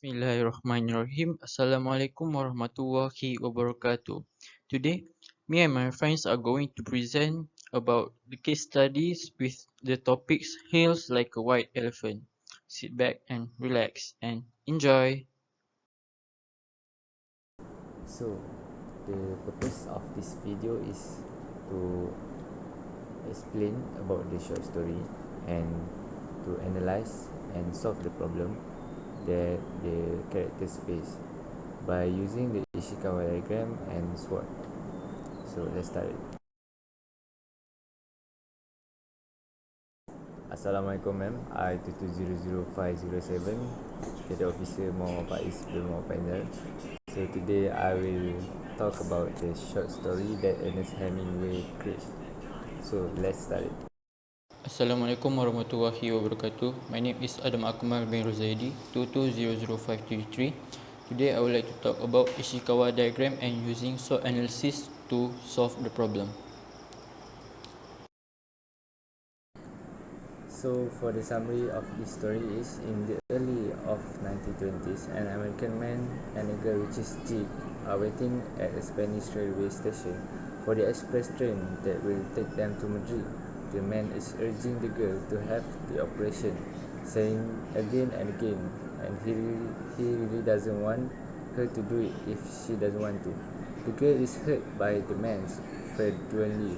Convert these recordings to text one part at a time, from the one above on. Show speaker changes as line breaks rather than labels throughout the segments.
Bismillahirrahmanirrahim. Assalamualaikum warahmatullahi wabarakatuh. Today, me and my friends are going to present about the case studies with the topics Heals Like a White Elephant. Sit back and relax and enjoy.
So, the purpose of this video is to explain about the short story and to analyze and solve the problem that the characters face by using the Ishikawa diagram and SWOT. So, let's start it. Assalamualaikum ma'am, I 22000507, Cadet Officer MOHD PAIZ PAIZAL. So today I will talk about the short story that Ernest Hemingway created. So let's start it.
Assalamualaikum warahmatullahi wabarakatuh. My name is AKMAL bin ROZAIDI 22000533. Today I would like to talk about Ishikawa diagram and using SWOT analysis to solve the problem.
So for the summary of this story is, in the early of 1920s, an American man and a girl, which is Jig, are waiting at a Spanish railway station for the express train that will take them to Madrid. The man is urging the girl to have the operation, saying again and again, and he really doesn't want her to do it if she doesn't want to. The girl is hurt by the man's frequently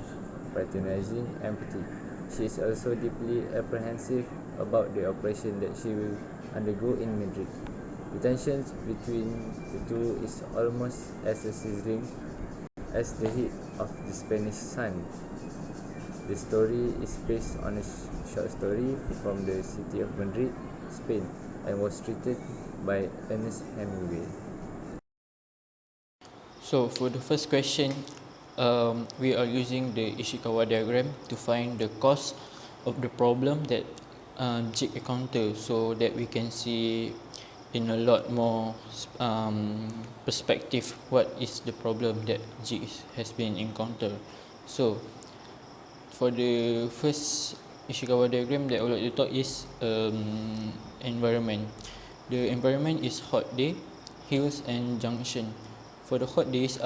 patronizing empathy. She is also deeply apprehensive about the operation that she will undergo in Madrid. The tensions between the two is almost as sizzling as the heat of the Spanish sun. The story is based on a short story from the city of Madrid, Spain, and was written by Ernest Hemingway.
So for the first question, we are using the Ishikawa diagram to find the cause of the problem that Jig encountered, so that we can see in a lot more perspective what is the problem that Jig has been encountered. So for the first Ishikawa diagram that I would like to talk is environment. The environment is hot day, hills and junction. For the hot days,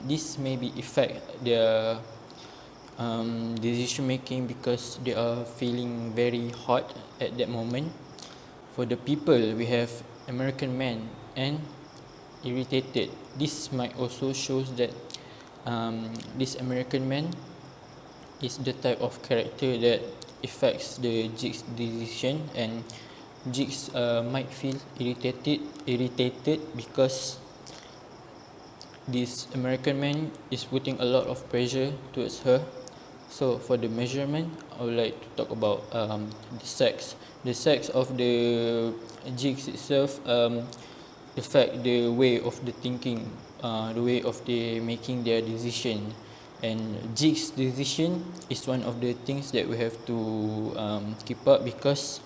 this maybe affect their decision making because they are feeling very hot at that moment. For the people, we have American man and irritated. This might also shows that this American man is the type of character that affects the Jig's decision, and Jigs might feel irritated because this American man is putting a lot of pressure towards her. So for the measurement, I would like to talk about the sex. The sex of the Jigs itself affect the way of the thinking, the way of the making their decision. And Jig's decision is one of the things that we have to keep up, because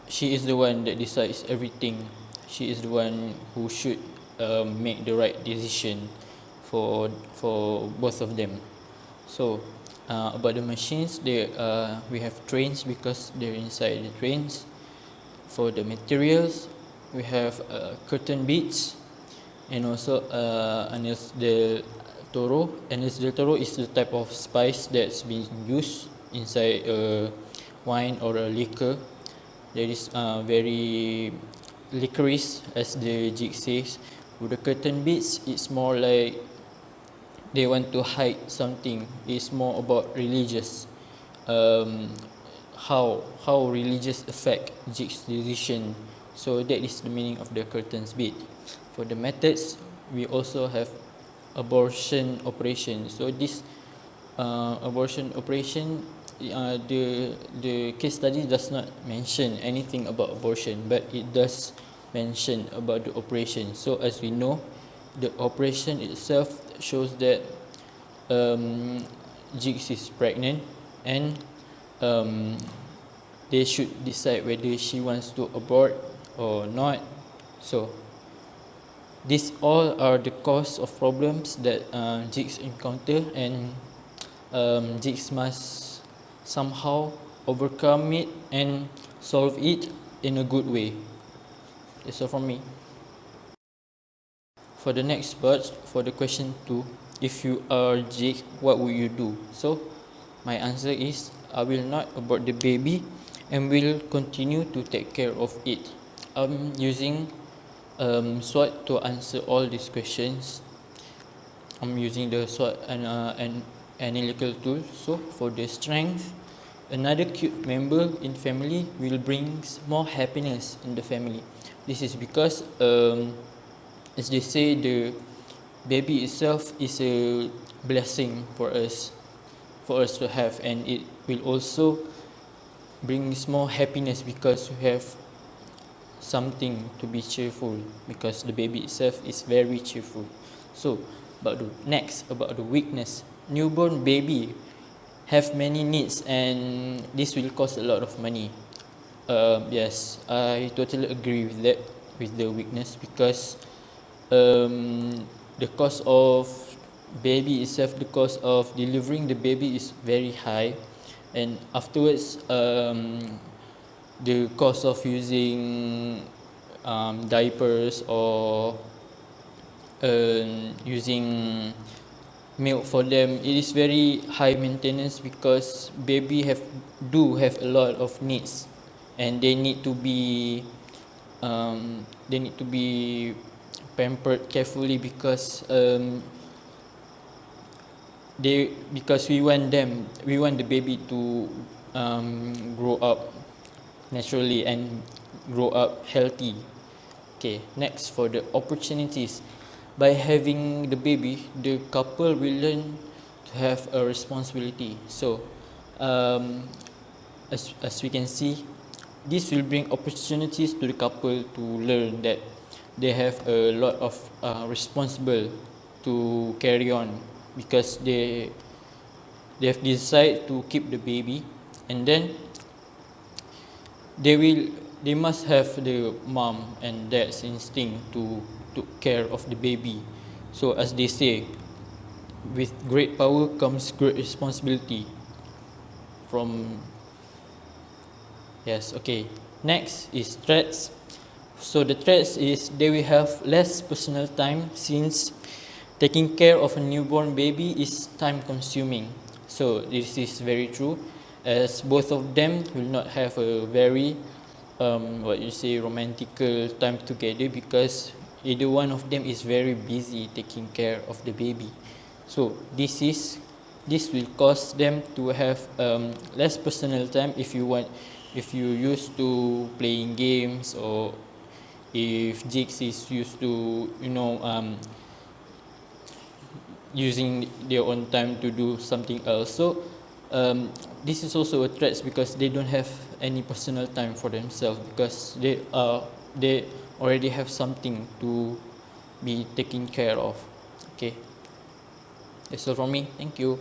she is the one that decides everything. She is the one who should make the right decision for both of them. So about the machines, we have trains because they're inside the trains. For the materials, we have curtain beads, and also Anis del Toro. Anis del Toro is the type of spice that's been used inside a wine or a liquor. That is very licorice, as the Jig says. With the curtain beads, it's more like they want to hide something. It's more about religious. How religious affect Jig's decision. So that is the meaning of the curtains bead. For the methods, we also have abortion operation. So this abortion operation, the case study does not mention anything about abortion, but it does mention about the operation. So as we know, the operation itself shows that Jigs is pregnant, and they should decide whether she wants to abort or not. So these all are the cause of problems that Jigs encounter, and Jigs must somehow overcome it and solve it in a good way. That's all from me. For the next part, for the question 2, if you are Jake, what would you do? So my answer is I will not abort the baby and will continue to take care of it. I'm using SWOT to answer all these questions. I'm using the SWOT and analytical tool. So for the strength, another cute member in family will bring more happiness in the family. This is because as they say, the baby itself is a blessing for us to have, and it will also bring more happiness because we have something to be cheerful, because the baby itself is very cheerful. So about the weakness, newborn baby have many needs and this will cost a lot of money. Yes, I totally agree with that, with the weakness, because the cost of baby itself, the cost of delivering the baby is very high, and afterwards the cost of using diapers or using milk for them, it is very high maintenance because baby have a lot of needs, and they need to be pampered carefully because we want the baby to grow up naturally and grow up healthy. Okay, next, for the opportunities. By having the baby, the couple will learn to have a responsibility. So as we can see, this will bring opportunities to the couple to learn that they have a lot of responsible to carry on, because they have decided to keep the baby, and then they must have the mom and dad's instinct to take care of the baby. So as they say, with great power comes great responsibility. Okay, next is threats. So the threats is they will have less personal time, since taking care of a newborn baby is time consuming. So this is very true, as both of them will not have a very romantical time together, because either one of them is very busy taking care of the baby. So this will cause them to have less personal time if you used to playing games, or if Jix is used to using their own time to do something else. So this is also a threat because they don't have any personal time for themselves, because they already have something to be taken care of. Okay, that's all from me. Thank you.